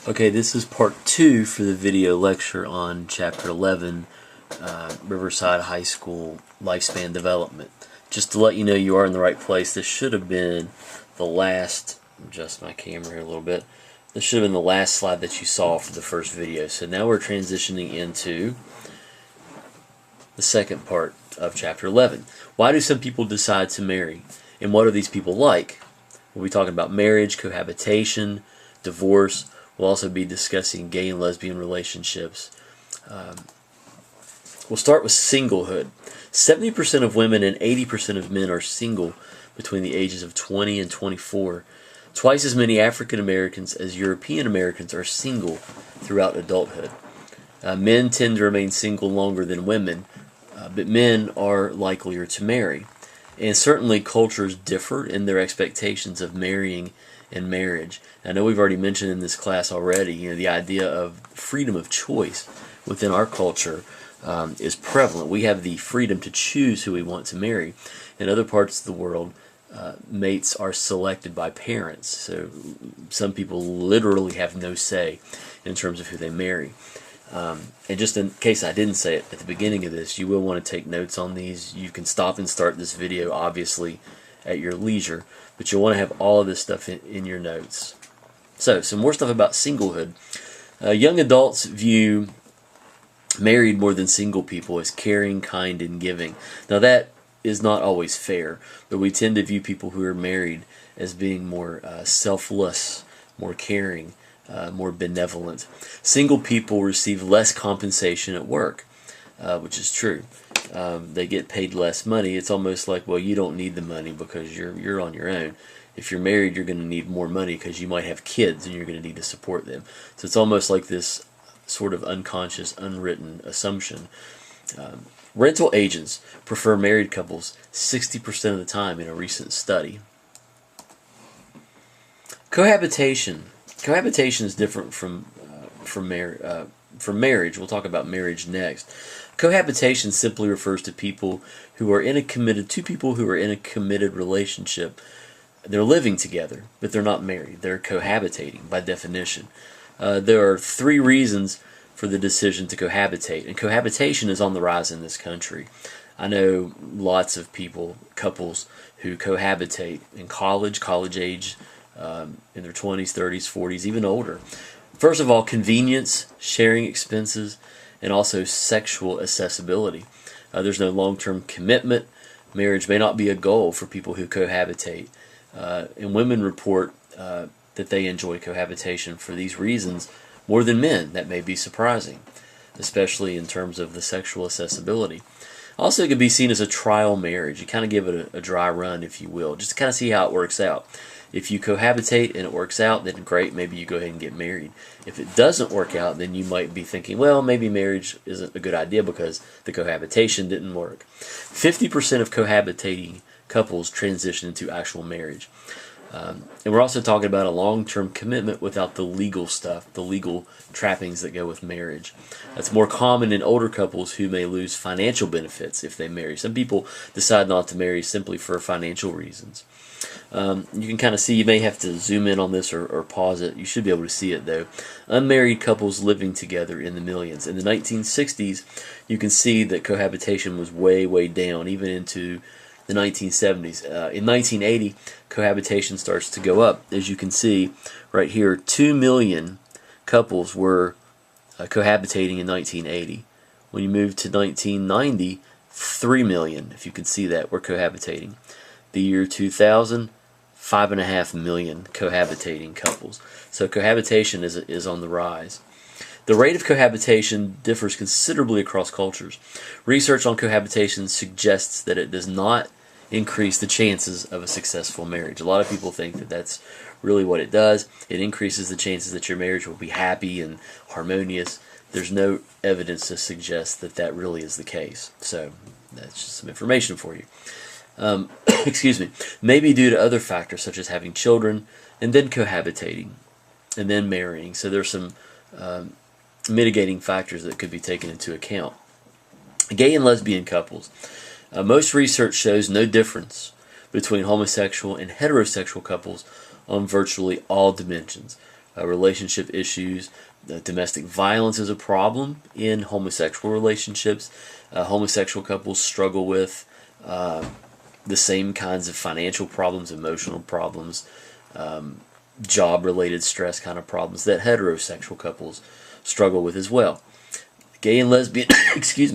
Okay, this is part 2 for the video lecture on Chapter 11, Riverside High School Lifespan Development. Just to let you know you are in the right place, this should have been the last, adjust my camera here a little bit, this should have been the last slide that you saw for the first video. So now we're transitioning into the second part of Chapter 11. Why do some people decide to marry? And what are these people like? We'll be talking about marriage, cohabitation, divorce. We'll also be discussing gay and lesbian relationships. We'll start with singlehood. 70% of women and 80% of men are single between the ages of 20 and 24. Twice as many African Americans as European Americans are single throughout adulthood. Men tend to remain single longer than women, but men are likelier to marry. And certainly cultures differ in their expectations of marrying and marriage. I know we've already mentioned in this class already, the idea of freedom of choice within our culture is prevalent. We have the freedom to choose who we want to marry. In other parts of the world, mates are selected by parents. So some people literally have no say in terms of who they marry. And just in case I didn't say it at the beginning of this, you will want to take notes on these. You can stop and start this video, obviously, at your leisure, but you'll want to have all of this stuff in your notes. So, some more stuff about singlehood. Young adults view married more than single people as caring, kind, and giving. Now that is not always fair, but we tend to view people who are married as being more selfless, more caring, more benevolent. Single people receive less compensation at work, which is true. They get paid less money. It's almost like, well, you don't need the money because you're on your own. If you're married, you're going to need more money because you might have kids and you're going to need to support them. So it's almost like this sort of unconscious, unwritten assumption. Rental agents prefer married couples 60% of the time in a recent study. Cohabitation. Cohabitation is different from marriage. We'll talk about marriage next. Cohabitation simply refers to people who are in a committed relationship. They're living together, but they're not married. They're cohabitating by definition. There are 3 reasons for the decision to cohabitate, and cohabitation is on the rise in this country. I know lots of couples who cohabitate in college age, in their 20s, 30s, 40s, even older. First of all, convenience, sharing expenses, and also sexual accessibility. There's no long-term commitment. Marriage may not be a goal for people who cohabitate. And women report that they enjoy cohabitation for these reasons more than men. That may be surprising, especially in terms of the sexual accessibility. Also, it could be seen as a trial marriage. You kind of give it a dry run, if you will, just to kind of see how it works out. If you cohabitate and it works out, then great, maybe you go ahead and get married. If it doesn't work out, then you might be thinking, well, maybe marriage isn't a good idea because the cohabitation didn't work. 50% of cohabitating couples transition into actual marriage. And we're also talking about a long-term commitment without the legal stuff, the legal trappings that go with marriage. That's more common in older couples who may lose financial benefits if they marry. Some people decide not to marry simply for financial reasons. You can kind of see, you may have to zoom in on this or pause it. You should be able to see it though. Unmarried couples living together in the millions. In the 1960s, you can see that cohabitation was way down, even into the 1970s. In 1980, cohabitation starts to go up. As you can see right here, 2 million couples were cohabitating in 1980. When you move to 1990, 3 million, if you can see that, were cohabitating. The year 2000, 5.5 million cohabitating couples. So cohabitation is on the rise. The rate of cohabitation differs considerably across cultures. Research on cohabitation suggests that it does not increase the chances of a successful marriage. A lot of people think that that's really what it does. It increases the chances that your marriage will be happy and harmonious. There's no evidence to suggest that that really is the case. So that's just some information for you. Excuse me, maybe due to other factors such as having children and then cohabitating and then marrying. So there's some mitigating factors that could be taken into account. Gay and lesbian couples. Most research shows no difference between homosexual and heterosexual couples on virtually all dimensions. relationship issues. Domestic violence is a problem in homosexual relationships. Homosexual couples struggle with the same kinds of financial problems, emotional problems, job-related stress kind of problems that heterosexual couples struggle with as well. Gay and lesbian,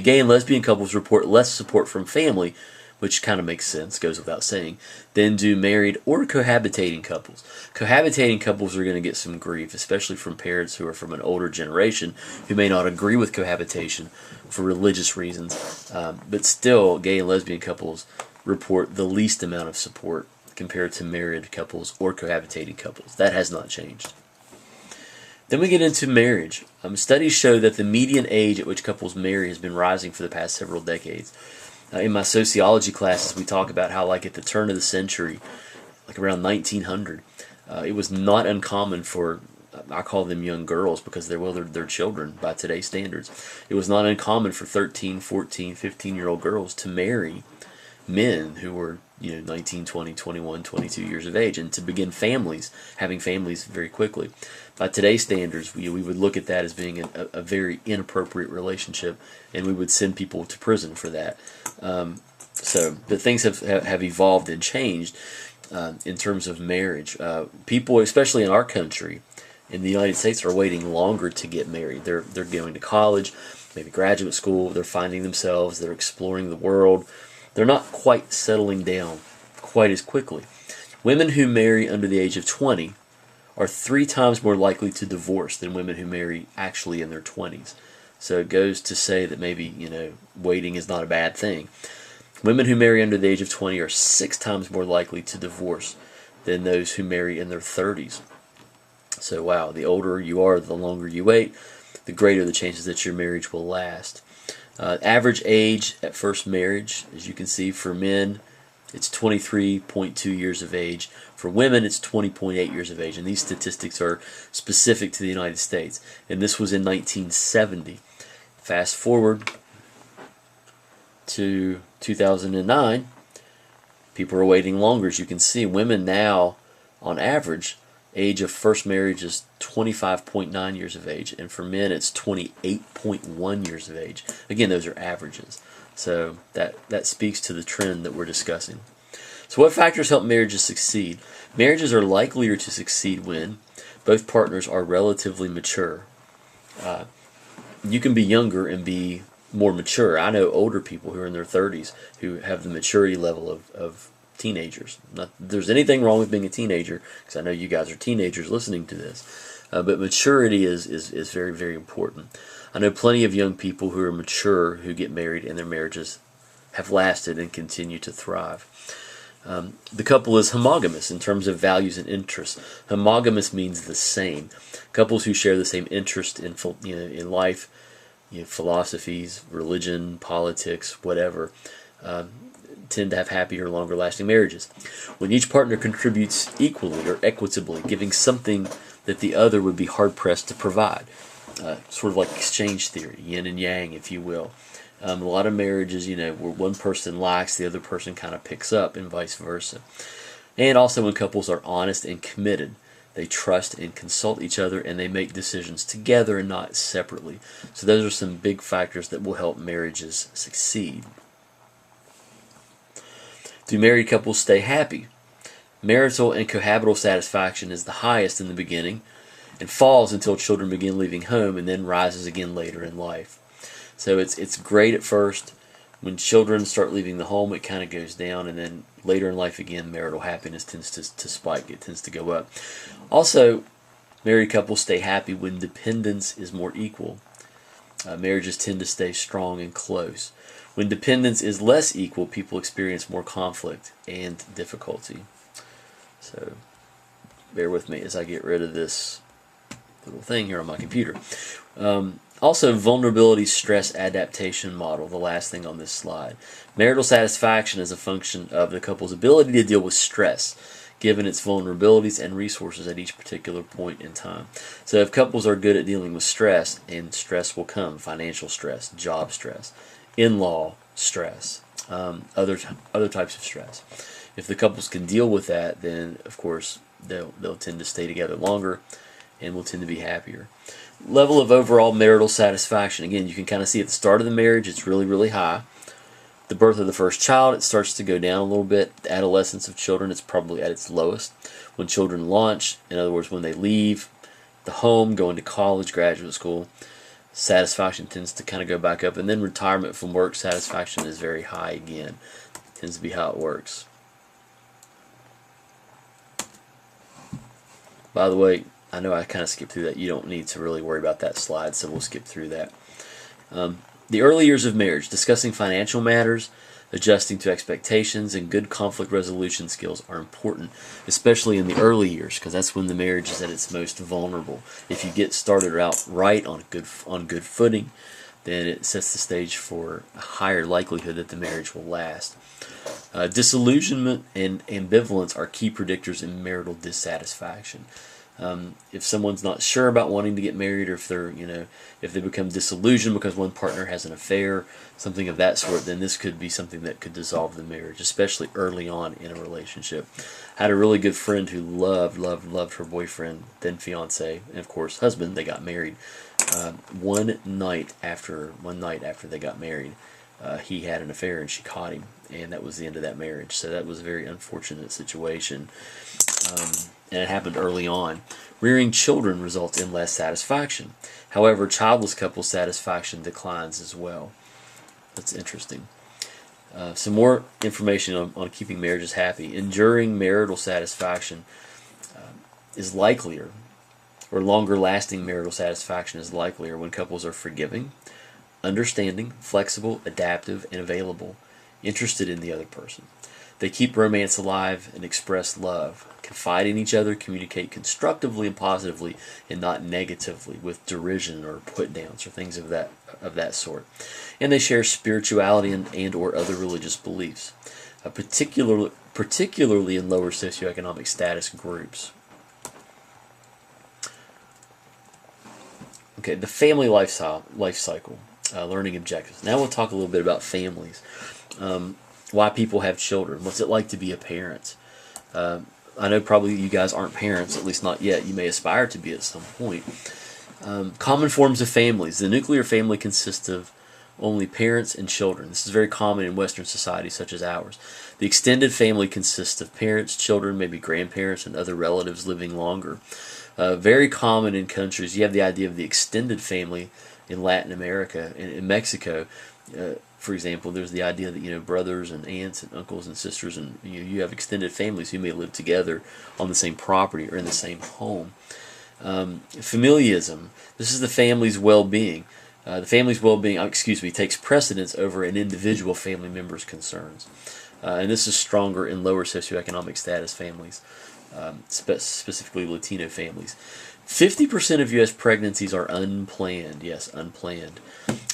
gay and lesbian couples report less support from family, which kind of makes sense, goes without saying, than do married or cohabitating couples. Cohabitating couples are going to get some grief, especially from parents who are from an older generation who may not agree with cohabitation for religious reasons. But still, gay and lesbian couples report the least amount of support compared to married couples or cohabitating couples. That has not changed. Then we get into marriage. Studies show that the median age at which couples marry has been rising for the past several decades. In my sociology classes, we talk about how, like, at the turn of the century, like around 1900, it was not uncommon for, I call them young girls because they're children by today's standards. It was not uncommon for 13, 14, 15-year-old girls to marry men who were 19, 20, 21, 22 years of age, and to begin families, having families very quickly. By today's standards, we would look at that as being a very inappropriate relationship, and we would send people to prison for that. So the things have evolved and changed in terms of marriage. People, especially in our country, in the United States, are waiting longer to get married. They're going to college, maybe graduate school. They're finding themselves. They're exploring the world. They're not quite settling down quite as quickly. Women who marry under the age of 20 are 3 times more likely to divorce than women who marry actually in their 20s. So it goes to say that maybe, waiting is not a bad thing. Women who marry under the age of 20 are 6 times more likely to divorce than those who marry in their 30s. So wow, the older you are, the longer you wait, the greater the chances that your marriage will last. Average age at first marriage, as you can see, for men, it's 23.2 years of age. For women, it's 20.8 years of age. And these statistics are specific to the United States. And this was in 1970. Fast forward to 2009, people are waiting longer. As you can see, women now, on average, age of first marriage is 25.9 years of age, and for men it's 28.1 years of age. Again, those are averages. So that speaks to the trend that we're discussing. So what factors help marriages succeed? Marriages are likelier to succeed when both partners are relatively mature. You can be younger and be more mature. I know older people who are in their 30s who have the maturity level of teenagers. Not that there's anything wrong with being a teenager, because I know you guys are teenagers listening to this. But maturity is very, very important. I know plenty of young people who are mature who get married and their marriages have lasted and continue to thrive. The couple is homogamous in terms of values and interests. Homogamous means the same. Couples who share the same interest in life, philosophies, religion, politics, whatever, tend to have happier, longer-lasting marriages. When each partner contributes equally or equitably, giving something that the other would be hard-pressed to provide. Sort of like exchange theory, yin and yang, if you will. A lot of marriages, where one person lacks, the other person kind of picks up, and vice versa. And also when couples are honest and committed, they trust and consult each other, and they make decisions together and not separately. So those are some big factors that will help marriages succeed. Do married couples stay happy? Marital and cohabital satisfaction is the highest in the beginning and falls until children begin leaving home, and then rises again later in life. So it's great at first. When children start leaving the home, it kind of goes down, and then later in life again, marital happiness tends to spike. It tends to go up. Also, married couples stay happy when dependence is more equal. Marriages tend to stay strong and close. When dependence is less equal, people experience more conflict and difficulty. So bear with me as I get rid of this little thing here on my computer. Also, vulnerability stress adaptation model, the last thing on this slide. Marital satisfaction is a function of the couple's ability to deal with stress, given its vulnerabilities and resources at each particular point in time. So if couples are good at dealing with stress, and stress will come, financial stress, job stress, in-law stress, other types of stress. If the couples can deal with that, then of course they'll tend to stay together longer, and will tend to be happier. Level of overall marital satisfaction. Again, you can kind of see at the start of the marriage, it's really, really high. The birth of the first child, it starts to go down a little bit. The adolescence of children, it's probably at its lowest. When children launch, in other words, when they leave the home, go into college, graduate school, satisfaction tends to kind of go back up. And then retirement from work, satisfaction is very high again. Tends to be how it works. By the way, I know I kind of skipped through that. You don't need to really worry about that slide, so we'll skip through that. The early years of marriage, discussing financial matters, adjusting to expectations, and good conflict resolution skills are important, especially in the early years, because that's when the marriage is at its most vulnerable. If you get started out right on good footing, then it sets the stage for a higher likelihood that the marriage will last. Disillusionment and ambivalence are key predictors in marital dissatisfaction. If someone's not sure about wanting to get married, or if they become disillusioned because one partner has an affair, something of that sort, then this could be something that could dissolve the marriage, especially early on in a relationship. I had a really good friend who loved her boyfriend, then fiance, and of course husband. They got married. One night after they got married, he had an affair and she caught him, and that was the end of that marriage. So that was a very unfortunate situation. And it happened early on. Rearing children results in less satisfaction. However, childless couples' satisfaction declines as well. That's interesting. Some more information on keeping marriages happy. Enduring marital satisfaction is likelier, or longer-lasting marital satisfaction is likelier when couples are forgiving, understanding, flexible, adaptive, and available, interested in the other person. They keep romance alive and express love, confide in each other, communicate constructively and positively, and not negatively with derision or put-downs or things of that sort. And they share spirituality and or other religious beliefs, particularly in lower socioeconomic status groups. Okay, the family life cycle, learning objectives. Now we'll talk a little bit about families. Why people have children. What's it like to be a parent? I know probably you guys aren't parents, at least not yet. You may aspire to be at some point. Common forms of families. The nuclear family consists of only parents and children. This is very common in Western societies such as ours. The extended family consists of parents, children, maybe grandparents, and other relatives living longer. Very common in countries. You have the idea of the extended family in Latin America. In Mexico, for example, there's the idea that brothers and aunts and uncles and sisters, and you have extended families who may live together on the same property or in the same home. Familialism. This is the family's well-being. The family's well-being, takes precedence over an individual family member's concerns, and this is stronger in lower socioeconomic status families, specifically Latino families. 50% of U.S. pregnancies are unplanned. Yes, unplanned.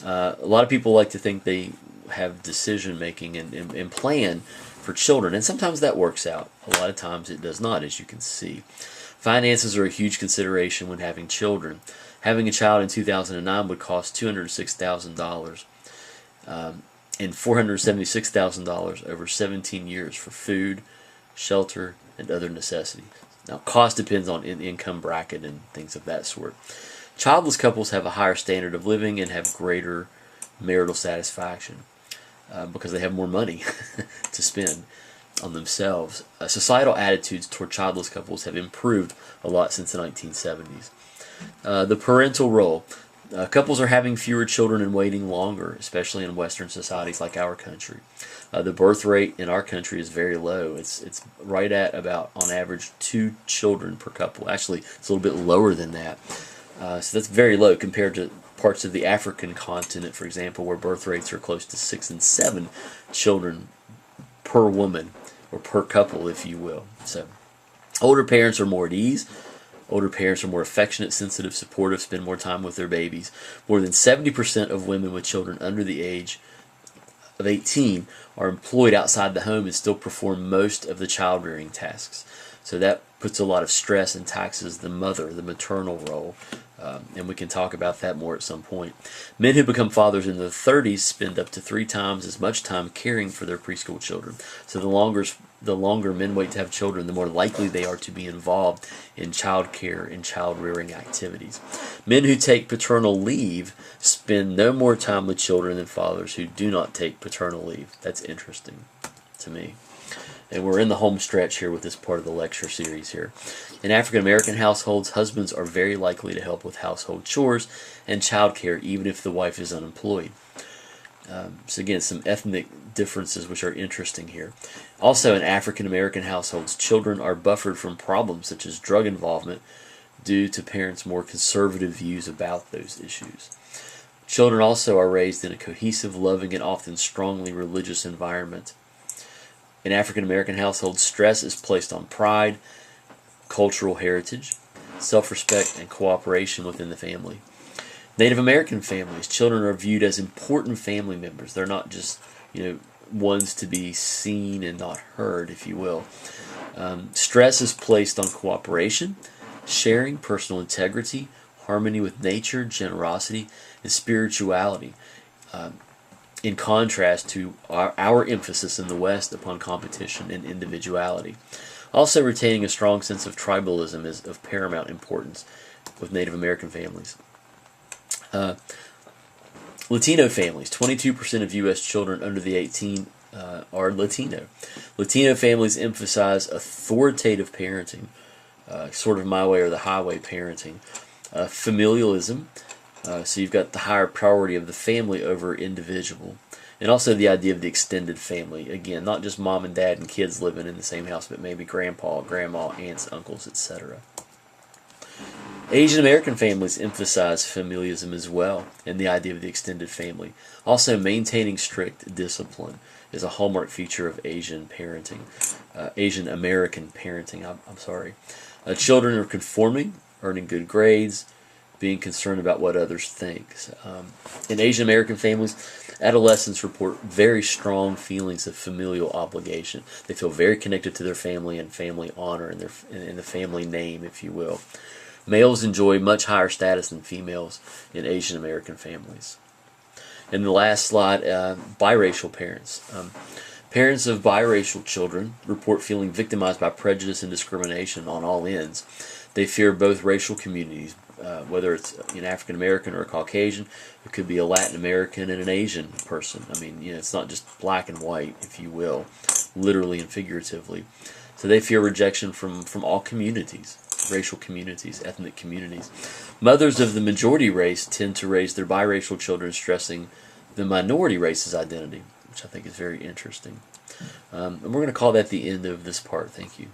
A lot of people like to think they have decision-making and plan for children, and sometimes that works out. A lot of times it does not, as you can see. Finances are a huge consideration when having children. Having a child in 2009 would cost $206,000 and $476,000 over 17 years for food, shelter, and other necessities. Now, cost depends on income bracket and things of that sort. Childless couples have a higher standard of living and have greater marital satisfaction because they have more money to spend on themselves. Societal attitudes toward childless couples have improved a lot since the 1970s. The parental role. Couples are having fewer children and waiting longer, especially in Western societies like our country. The birth rate in our country is very low. It's right at about, on average, 2 children per couple. Actually, it's a little bit lower than that. So that's very low compared to parts of the African continent, for example, where birth rates are close to 6 and 7 children per woman, or per couple, if you will. So, older parents are more at ease. Older parents are more affectionate, sensitive, supportive, spend more time with their babies. More than 70% of women with children under the age of 18 are employed outside the home and still perform most of the child-rearing tasks. So that puts a lot of stress and taxes the mother, the maternal role, and we can talk about that more at some point. Men who become fathers in their 30s spend up to 3 times as much time caring for their preschool children. So the the longer men wait to have children, the more likely they are to be involved in child care and child rearing activities. Men who take paternal leave spend no more time with children than fathers who do not take paternal leave. That's interesting to me. And we're in the home stretch here with this part of the lecture series here. In African American households, husbands are very likely to help with household chores and child care, even if the wife is unemployed. So again, some ethnic differences which are interesting here. Also, in African American households, children are buffered from problems such as drug involvement due to parents' more conservative views about those issues. Children also are raised in a cohesive, loving, and often strongly religious environment. In African American households, stress is placed on pride, cultural heritage, self-respect, and cooperation within the family. Native American families, children are viewed as important family members. They're not just, ones to be seen and not heard, if you will. Stress is placed on cooperation, sharing, personal integrity, harmony with nature, generosity, and spirituality. In contrast to our emphasis in the West upon competition and individuality. Also, retaining a strong sense of tribalism is of paramount importance with Native American families. Latino families. 22% of U.S. children under the 18 are Latino. Latino families emphasize authoritative parenting, sort of my way or the highway parenting. Familialism. So you've got the higher priority of the family over individual. And also the idea of the extended family. Again, not just mom and dad and kids living in the same house, but maybe grandpa, grandma, aunts, uncles, etc. Asian American families emphasize familialism as well, and the idea of the extended family. Also, maintaining strict discipline is a hallmark feature of Asian parenting. Asian American parenting, I'm sorry. Children are conforming, earning good grades, being concerned about what others think. In Asian American families, adolescents report very strong feelings of familial obligation. They feel very connected to their family and family honor and the family name, if you will. Males enjoy much higher status than females in Asian American families. And the last slide, biracial parents. Parents of biracial children report feeling victimized by prejudice and discrimination on all ends. They fear both racial communities, whether it's an African American or a Caucasian. It could be a Latin American and an Asian person. I mean, it's not just black and white, if you will, literally and figuratively. So they fear rejection from all communities, racial communities, ethnic communities. Mothers of the majority race tend to raise their biracial children stressing the minority race's identity, which I think is very interesting. And we're going to call that the end of this part. Thank you.